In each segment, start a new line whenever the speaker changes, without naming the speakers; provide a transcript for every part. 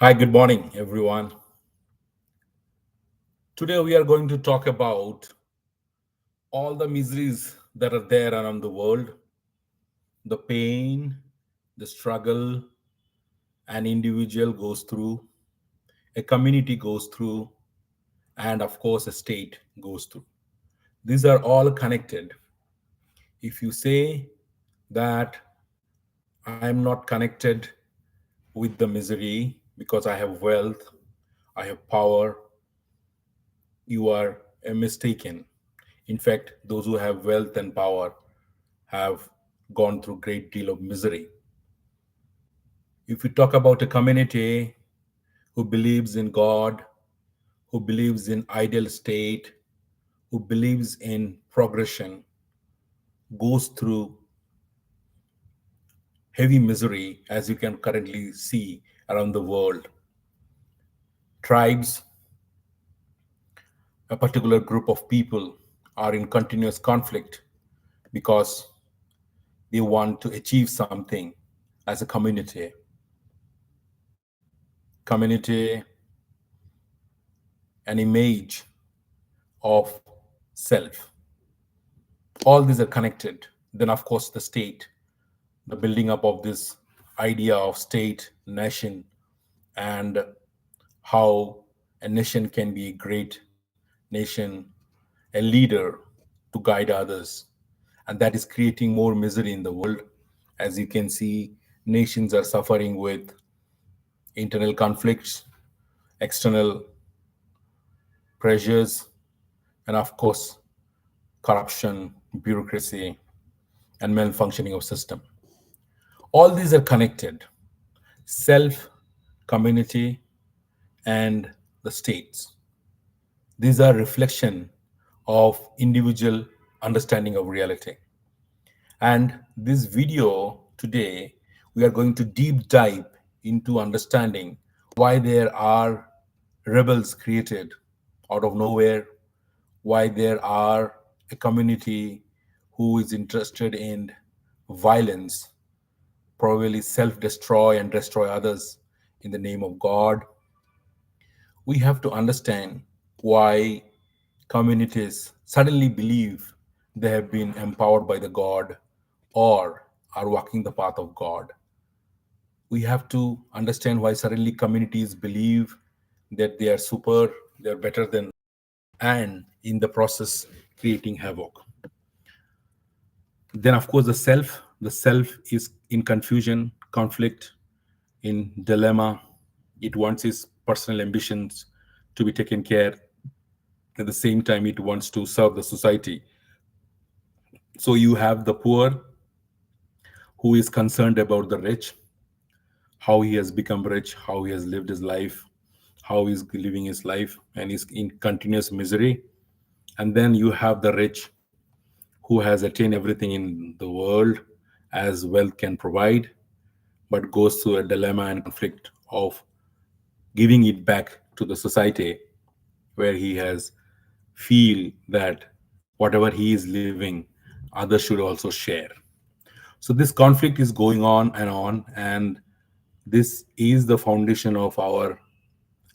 Hi, good morning, everyone. Today we are going to talk about all the miseries that are there around the world, the pain, the struggle an individual goes through, a community goes through, and of course, a state goes through. These are all connected. If you say that I am not connected with the misery because I have wealth, I have power, you are mistaken. In fact, those who have wealth and power have gone through great deal of misery. If we talk about a community who believes in God, who believes in ideal state, who believes in progression, goes through heavy misery as you can currently see around the world. Tribes, a particular group of people are in continuous conflict because they want to achieve something as a community. Community, an image of self. All these are connected. Then, of course, the state, the building up of this idea of state, nation, and how a nation can be a great nation, a leader to guide others. And that is creating more misery in the world. As you can see, nations are suffering with internal conflicts, external pressures, and of course, corruption, bureaucracy, and malfunctioning of system. All these are connected. Self, community, and the states. These are reflection of individual understanding of reality. And this video today, we are going to deep dive into understanding why there are rebels created out of nowhere, why there are a community who is interested in violence, probably self destroy and destroy others in the name of God. We have to understand why communities suddenly believe they have been empowered by the God or are walking the path of God. We have to understand why suddenly communities believe that they are super, they are better than, and in the process, creating havoc. Then, of course, the self is in confusion, conflict, in dilemma. It wants its personal ambitions to be taken care. At the same time, it wants to serve the society. So you have the poor who is concerned about the rich, how he has become rich, how he has lived his life, how he's living his life, and is in continuous misery. And then you have the rich who has attained everything in the world as wealth can provide, but goes through a dilemma and conflict of giving it back to the society where he has feel that whatever he is living, others should also share. So this conflict is going on, and this is the foundation of our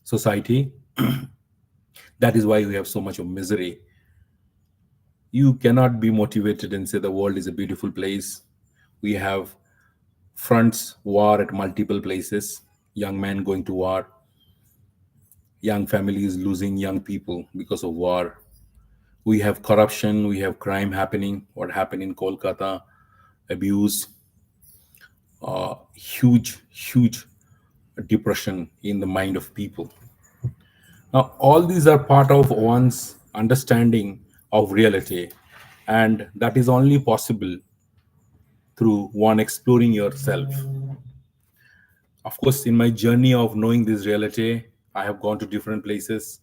society. That is why we have so much of misery. You cannot be motivated and say the world is a beautiful place. We have fronts, war at multiple places, young men going to war, young families losing young people because of war. We have corruption, we have crime happening, what happened in Kolkata, abuse, huge depression in the mind of people. Now, all these are part of one's understanding of reality, and that is only possible through one exploring yourself. Of course, in my journey of knowing this reality, I have gone to different places,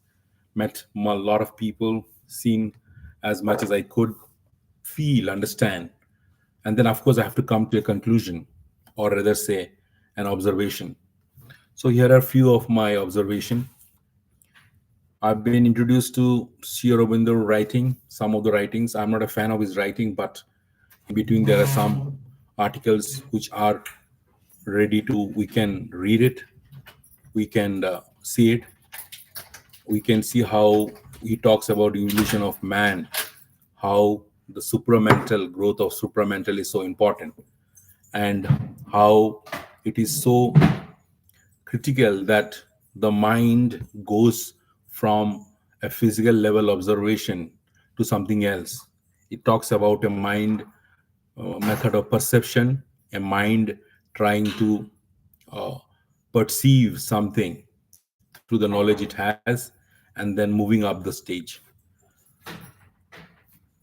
met a lot of people, seen as much as I could, feel, understand. And then, of course, I have to come to a conclusion, or rather say, an observation. So here are a few of my observation. I've been introduced to Sri Aurobindo writing, some of the writings. I'm not a fan of his writing, but in between there are some articles which are ready to, we can read it. we can see it. We can see how he talks about evolution of man, how the supramental growth of supramental is so important, and how it is so critical that the mind goes from a physical level observation to something else. It talks about a mind method of perception, a mind trying to uh, perceive something through the knowledge it has, and then moving up the stage.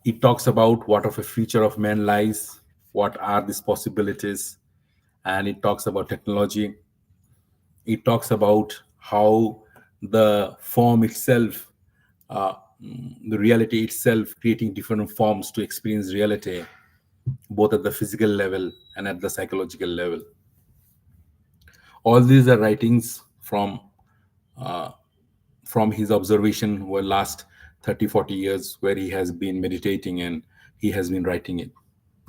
It talks about what of a future of man lies, what are these possibilities, and it talks about technology. It talks about how the form itself, uh, the reality itself, creating different forms to experience reality, both at the physical level and at the psychological level. All these are writings from his observation over last 30, 40 years, where he has been meditating and he has been writing it.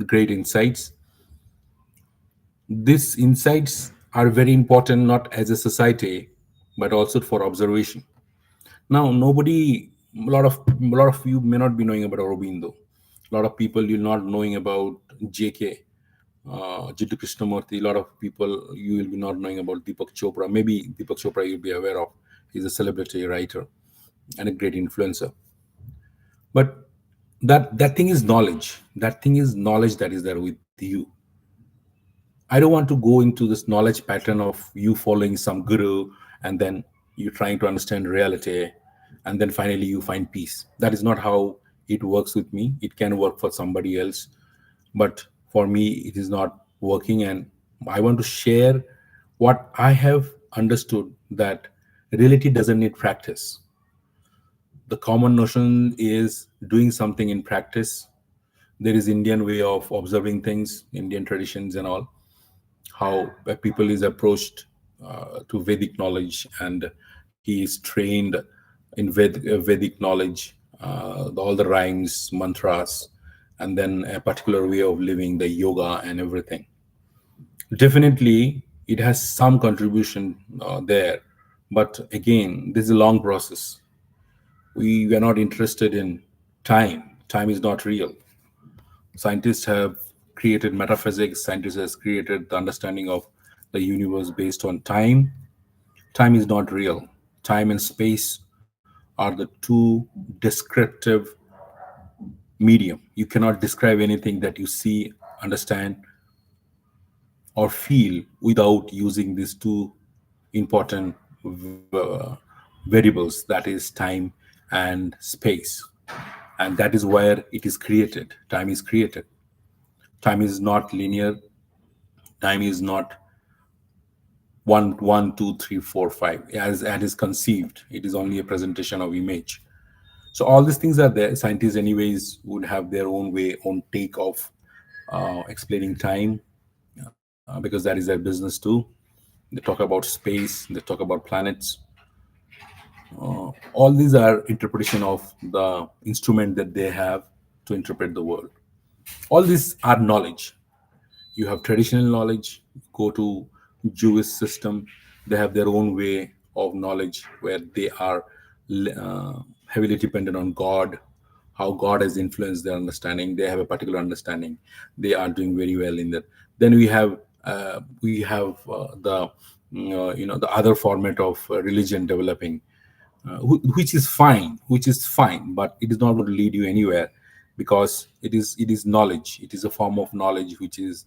Great insights. These insights are very important, not as a society, but also for observation. Now, a lot of you may not be knowing about Aurobindo. A lot of people you're not knowing about JK, Jiddu Krishnamurti. A lot of people you will be not knowing about Deepak Chopra. Maybe Deepak Chopra you'll be aware of. He's a celebrity writer and a great influencer. But that thing is knowledge. That thing is knowledge that is there with you. I don't want to go into this knowledge pattern of you following some guru and then you trying to understand reality and then finally you find peace. That is not how it works with me. It can work for somebody else, but for me, it is not working. And I want to share what I have understood, that reality doesn't need practice. The common notion is doing something in practice. There is Indian way of observing things, Indian traditions and all, how people is approached to Vedic knowledge, and he is trained in Vedic knowledge, all the rhymes, mantras, and then a particular way of living, the yoga and everything. Definitely, it has some contribution there, but again, this is a long process. We were not interested in time. Time is not real. Scientists have created metaphysics. Scientists has created the understanding of the universe based on time. Time is not real. Time and space are the two descriptive medium. You cannot describe anything that you see, understand, or feel without using these two important uh, variables, that is time and space. And that is where it is created. Time is created. Time is not linear. Time is not one, two, three, four, five as it is conceived. It is only a presentation of image. So all these things are there. Scientists, anyways, would have their own way, own take of explaining time, because that is their business too. They talk about space. They talk about planets. All these are interpretation of the instrument that they have to interpret the world. All these are knowledge. You have traditional knowledge. Go to Jewish system, they have their own way of knowledge where they are uh, heavily dependent on God, how God has influenced their understanding. They have a particular understanding. They are doing very well in that. Then we have the other format of religion developing, which is fine, but it is not going to lead you anywhere, because it is knowledge. It is a form of knowledge which is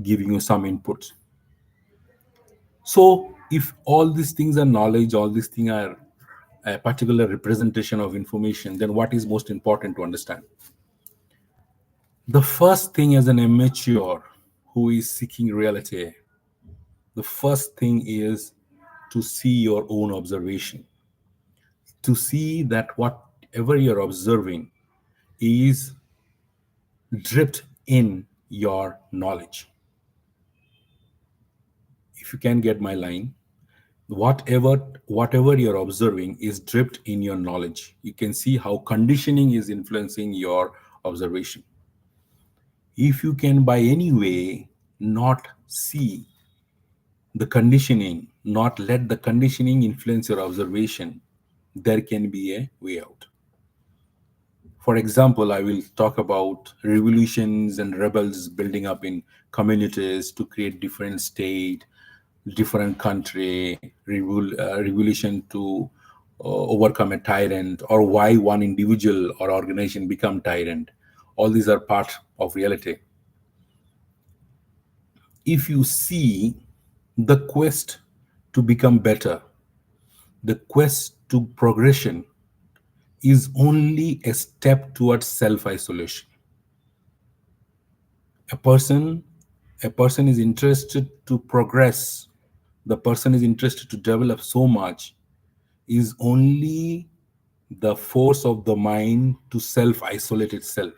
giving you some input. So if all these things are knowledge, all these things are a particular representation of information, then what is most important to understand? The first thing, as an amateur who is seeking reality, the first thing is to see your own observation, to see that whatever you're observing is dripped in your knowledge. If you can get my line, whatever you're observing is dripped in your knowledge. You can see how conditioning is influencing your observation. If you can by any way not see the conditioning, not let the conditioning influence your observation, there can be a way out. For example, I will talk about revolutions and rebels building up in communities to create different state, different country, revolution to overcome a tyrant, or why one individual or organization become tyrant. All these are part of reality. If you see the quest to become better, the quest to progression is only a step towards self-isolation. A person a person is interested to progress, the person is interested to develop so much, is only the force of the mind to self isolate itself.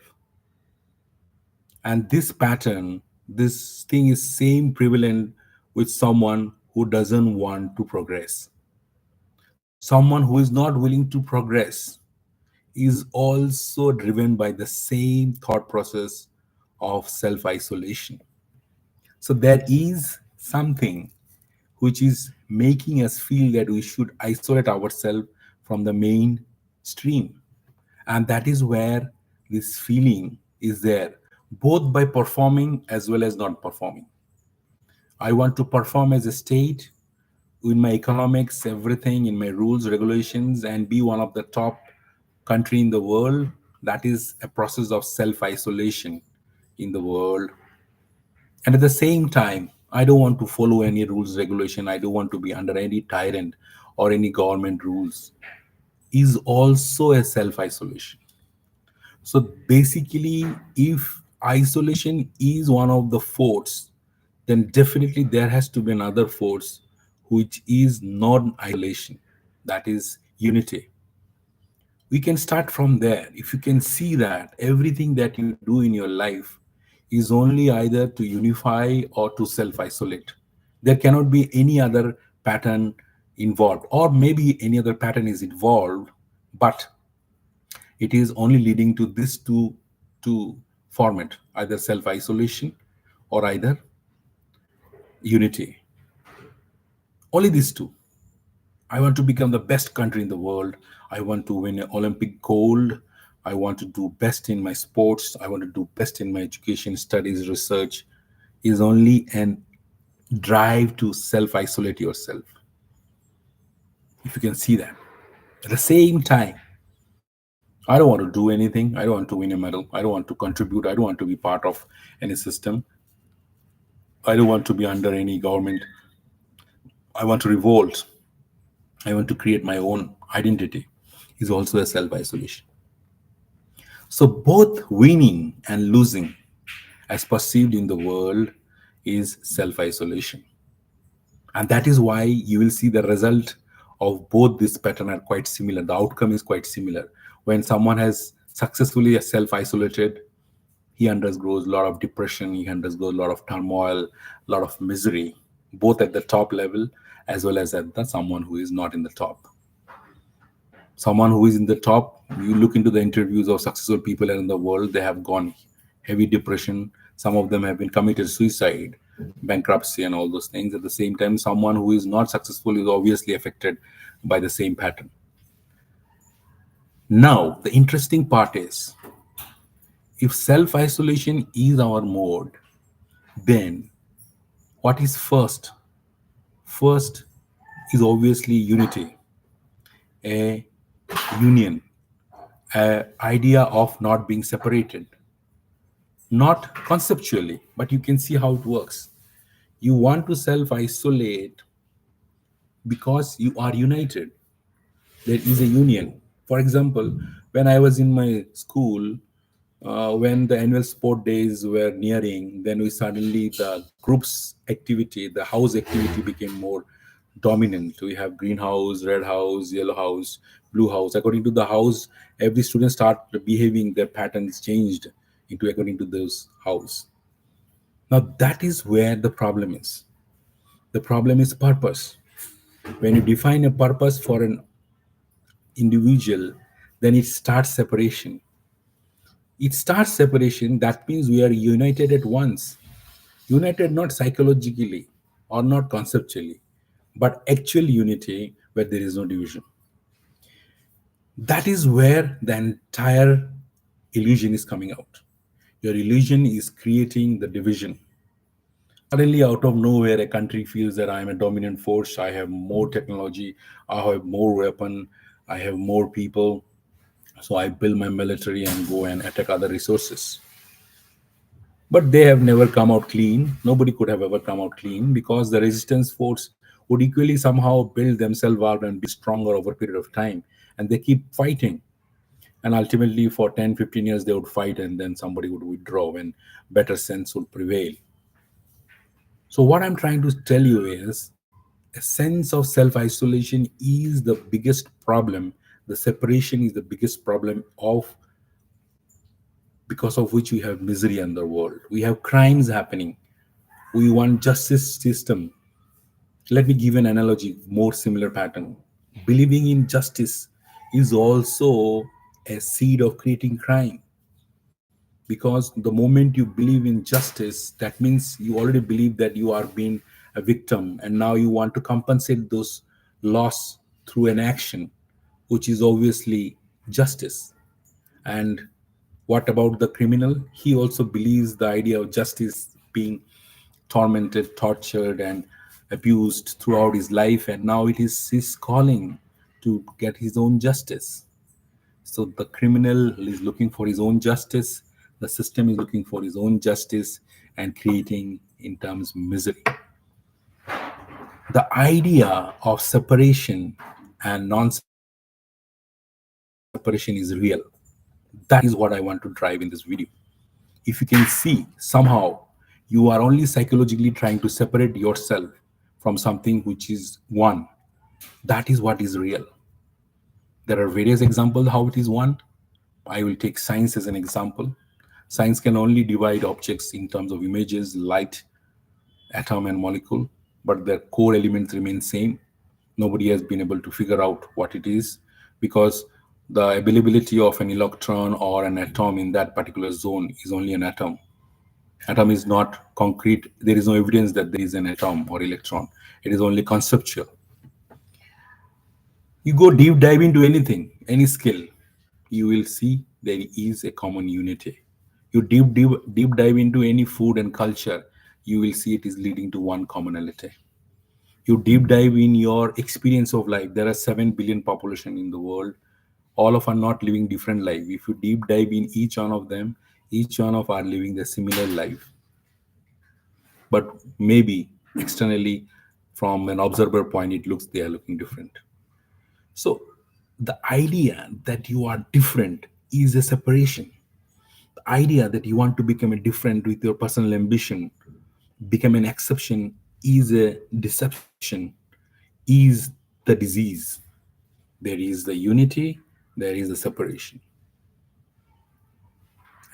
And this pattern, this thing is same prevalent with someone who doesn't want to progress. Someone who is not willing to progress is also driven by the same thought process of self isolation. So there is something which is making us feel that we should isolate ourselves from the mainstream. And that is where this feeling is there, both by performing as well as not performing. I want to perform as a state in my economics, everything, in my rules, regulations, and be one of the top country in the world. That is a process of self isolation in the world. And at the same time, I don't want to follow any rules, regulation. I don't want to be under any tyrant or any government rules. Is also a self isolation. So basically, if isolation is one of the force, then definitely there has to be another force which is non isolation, that is unity. We can start from there. If you can see that everything that you do in your life is only either to unify or to self isolate, there cannot be any other pattern involved, or maybe any other pattern is involved, but it is only leading to this two format, either self isolation or either unity. Only these two. I want to become the best country in the world. I want to win an Olympic gold. I want to do best in my sports. I want to do best in my education, studies, research. Is only an drive to self isolate yourself. If you can see that. At the same time, I don't want to do anything. I don't want to win a medal. I don't want to contribute. I don't want to be part of any system. I don't want to be under any government. I want to revolt. I want to create my own identity. Is also a self isolation. So both winning and losing, as perceived in the world, is self isolation. And that is why you will see the result of both this pattern are quite similar. The outcome is quite similar. When someone has successfully self isolated, he undergoes a lot of depression, he undergoes a lot of turmoil, a lot of misery, both at the top level as well as at the someone who is not in the top. Someone who is in the top, you look into the interviews of successful people in the world, they have gone heavy depression. Some of them have been committed suicide, bankruptcy, and all those things. At the same time, someone who is not successful is obviously affected by the same pattern. Now, the interesting part is, if self isolation is our mode, then what is first? First is obviously unity, a union, a idea of not being separated, not conceptually, but you can see how it works. You want to self isolate because you are united. There is a union. For example, when I was in my school, when the annual sport days were nearing, then we suddenly the groups activity, the house activity became more dominant. We have green house, red house, yellow house, blue house. According to the house, every student start behaving. Their patterns changed into according to those house. Now that is where the problem is. The problem is purpose. When you define a purpose for an individual, then it starts separation. It starts separation. That means we are united at once. United not psychologically. or not conceptually, but actual unity where there is no division. That is where the entire illusion is coming out. Your illusion is creating the division. Suddenly, out of nowhere, a country feels that I am a dominant force, I have more technology, I have more weapon, I have more people, so I build my military and go and attack other resources. But they have never come out clean. Nobody could have ever come out clean because the resistance force would equally somehow build themselves up and be stronger over a period of time. And they keep fighting. And ultimately, for 10, 15 years, they would fight and then somebody would withdraw when better sense would prevail. So, what I'm trying to tell you is a sense of self isolation is the biggest problem. The separation is the biggest problem of because of which we have misery in the world. We have crimes happening. We want justice system. Let me give an analogy, more similar pattern. Believing in justice is also a seed of creating crime, because the moment you believe in justice, that means you already believe that you are being a victim, and now you want to compensate those loss through an action, which is obviously justice. And what about the criminal? He also believes the idea of justice, being tormented, tortured, and abused throughout his life, and now it is his calling to get his own justice. So the criminal is looking for his own justice, the system is looking for his own justice, and creating in terms misery. The idea of separation and non-separation is real. That is what I want to drive in this video. If you can see, somehow you are only psychologically trying to separate yourself from something which is one. That is what is real. There are various examples how it is one. I will take science as an example. Science can only divide objects in terms of images, light, atom, and molecule, but their core elements remain same. Nobody has been able to figure out what it is, because the availability of an electron or an atom in that particular zone is only an atom. Atom is not concrete. There is no evidence that there is an atom or electron. It is only conceptual. You go deep dive into anything, any skill, you will see there is a common unity. You deep dive into any food and culture, you will see it is leading to one commonality. You deep dive in your experience of life. There are 7 billion population in the world. All of are not living different life. If you deep dive in each one of them, each one of are living the similar life, but maybe externally, from an observer point, it looks they are looking different. So the idea that you are different is a separation. The idea that you want to become a different with your personal ambition, become an exception, is a deception, is the disease. There is the unity, there is the separation,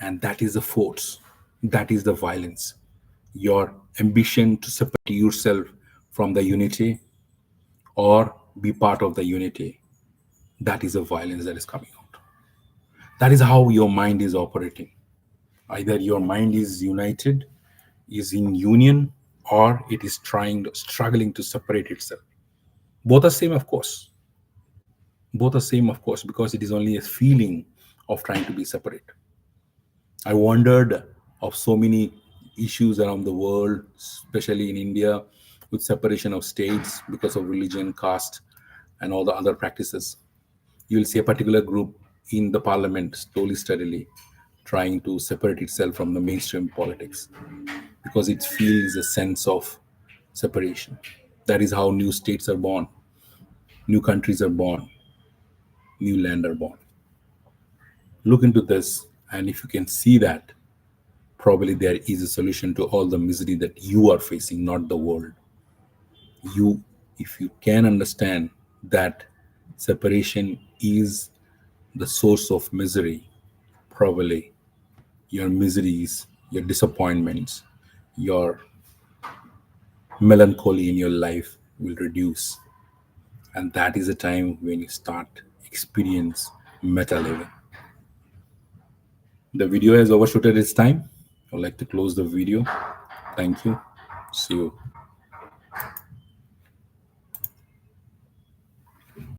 and that is the force, that is the violence. Your ambition to separate yourself from the unity or be part of the unity, that is a violence that is coming out. That is how your mind is operating. Either your mind is united, is in union, or it is struggling to separate itself. Both are same, of course. Both are same, of course, because it is only a feeling of trying to be separate. I wondered of so many issues around the world, especially in India, with separation of states because of religion, caste, and all the other practices. You will see a particular group in the parliament slowly, steadily trying to separate itself from the mainstream politics because it feels a sense of separation. That is how new states are born, new countries are born, new land are born. Look into this, and if you can see that, probably there is a solution to all the misery that you are facing, not the world. You, if you can understand that separation is the source of misery, probably your miseries, your disappointments, your melancholy in your life will reduce. And that is a time when you start experience meta living. The video has overshooted its time. I'd like to close the video. Thank you. See you.